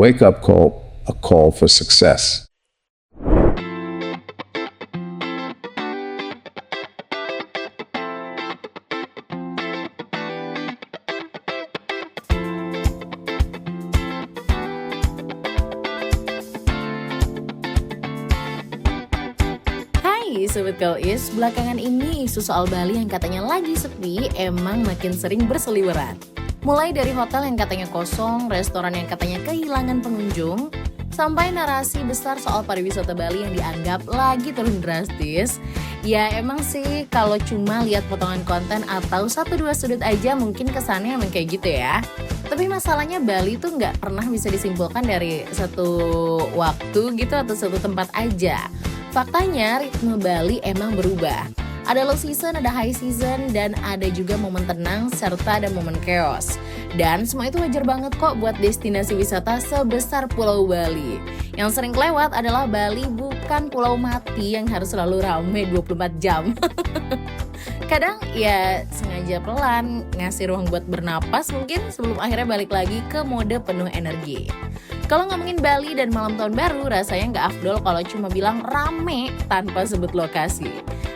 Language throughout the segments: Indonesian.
wake up call, a call for success. Hai Sobat Is, belakangan ini isu soal Bali yang katanya lagi sepi emang makin sering berseliweran. Mulai dari hotel yang katanya kosong, restoran yang katanya kehilangan pengunjung, sampai narasi besar soal pariwisata Bali yang dianggap lagi turun drastis. Ya emang sih kalau cuma lihat potongan konten atau 1-2 sudut aja mungkin kesannya emang kayak gitu ya. Tapi masalahnya Bali tuh nggak pernah bisa disimpulkan dari satu waktu gitu atau satu tempat aja. Faktanya ritme Bali emang berubah. Ada low season, ada high season, dan ada juga momen tenang serta ada momen chaos. Dan semua itu wajar banget kok buat destinasi wisata sebesar Pulau Bali. Yang sering kelewat adalah Bali bukan pulau mati yang harus selalu ramai 24 jam. Kadang ya sengaja pelan, ngasih ruang buat bernapas mungkin sebelum akhirnya balik lagi ke mode penuh energi. Kalau ngomongin Bali dan malam tahun baru, rasanya nggak afdol kalau cuma bilang rame tanpa sebut lokasi.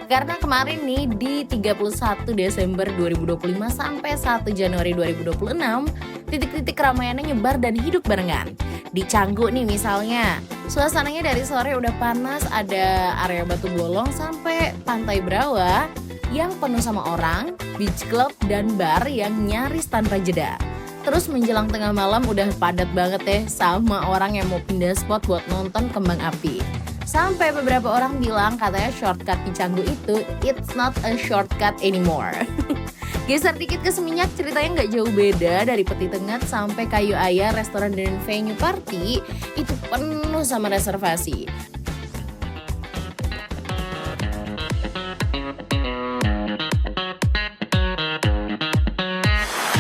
Karena kemarin nih di 31 Desember 2025 sampai 1 Januari 2026, titik-titik keramaiannya nyebar dan hidup barengan. Di Canggu nih misalnya, suasananya dari sore udah panas, ada area Batu Bolong sampai Pantai Brawa yang penuh sama orang, beach club, dan bar yang nyaris tanpa jeda. Terus menjelang tengah malam udah padat banget deh sama orang yang mau pindah spot buat nonton kembang api. Sampai beberapa orang bilang katanya shortcut di Canggu itu it's not a shortcut anymore. Geser dikit ke Seminyak ceritanya nggak jauh beda dari Peti Tengah sampai Kayu Aya, restoran dan venue party itu penuh sama reservasi.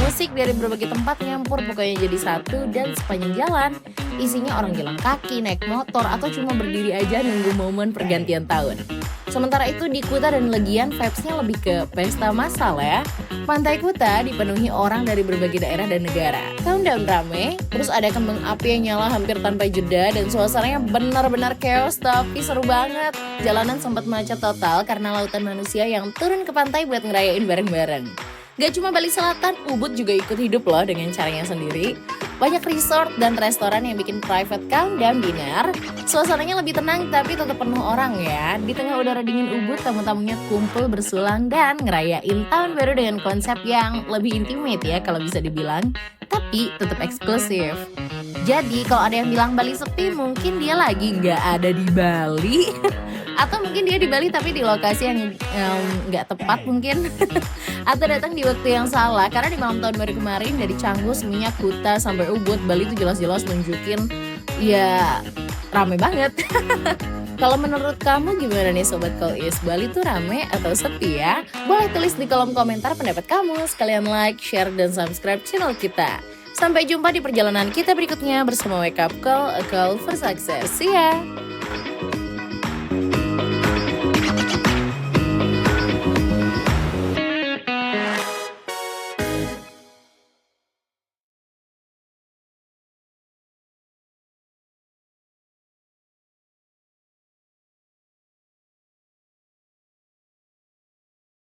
Musik dari berbagai tempat nyampur pokoknya jadi satu dan sepanjang jalan isinya orang jalan kaki, naik motor, atau cuma berdiri aja nunggu momen pergantian tahun. Sementara itu di Kuta dan Legian vibes-nya lebih ke pesta massal ya. Pantai Kuta dipenuhi orang dari berbagai daerah dan negara. Countdown rame, terus ada kembang api yang nyala hampir tanpa jeda dan suasananya benar-benar chaos tapi seru banget. Jalanan sempat macet total karena lautan manusia yang turun ke pantai buat ngerayain bareng-bareng. Gak cuma Bali Selatan, Ubud juga ikut hidup loh dengan caranya sendiri. Banyak resort dan restoran yang bikin private countdown dinner. Suasananya lebih tenang tapi tetap penuh orang ya. Di tengah udara dingin Ubud, tamu-tamunya kumpul bersulang dan ngerayain tahun baru dengan konsep yang lebih intimate ya kalau bisa dibilang. Tapi tetap eksklusif. Jadi kalau ada yang bilang Bali sepi, mungkin dia lagi gak ada di Bali. Atau mungkin dia di Bali tapi di lokasi yang nggak tepat mungkin. Atau datang di waktu yang salah. Karena di malam tahun baru kemarin dari Canggu, Seminyak, Kuta sampai Ubud, Bali itu jelas-jelas nunjukin ya rame banget. Kalau menurut kamu gimana nih Sobat Is? Bali tuh rame atau sepi ya? Boleh tulis di kolom komentar pendapat kamu. Sekalian like, share, dan subscribe channel kita. Sampai jumpa di perjalanan kita berikutnya bersama Wake Up Call, a call for success. See ya!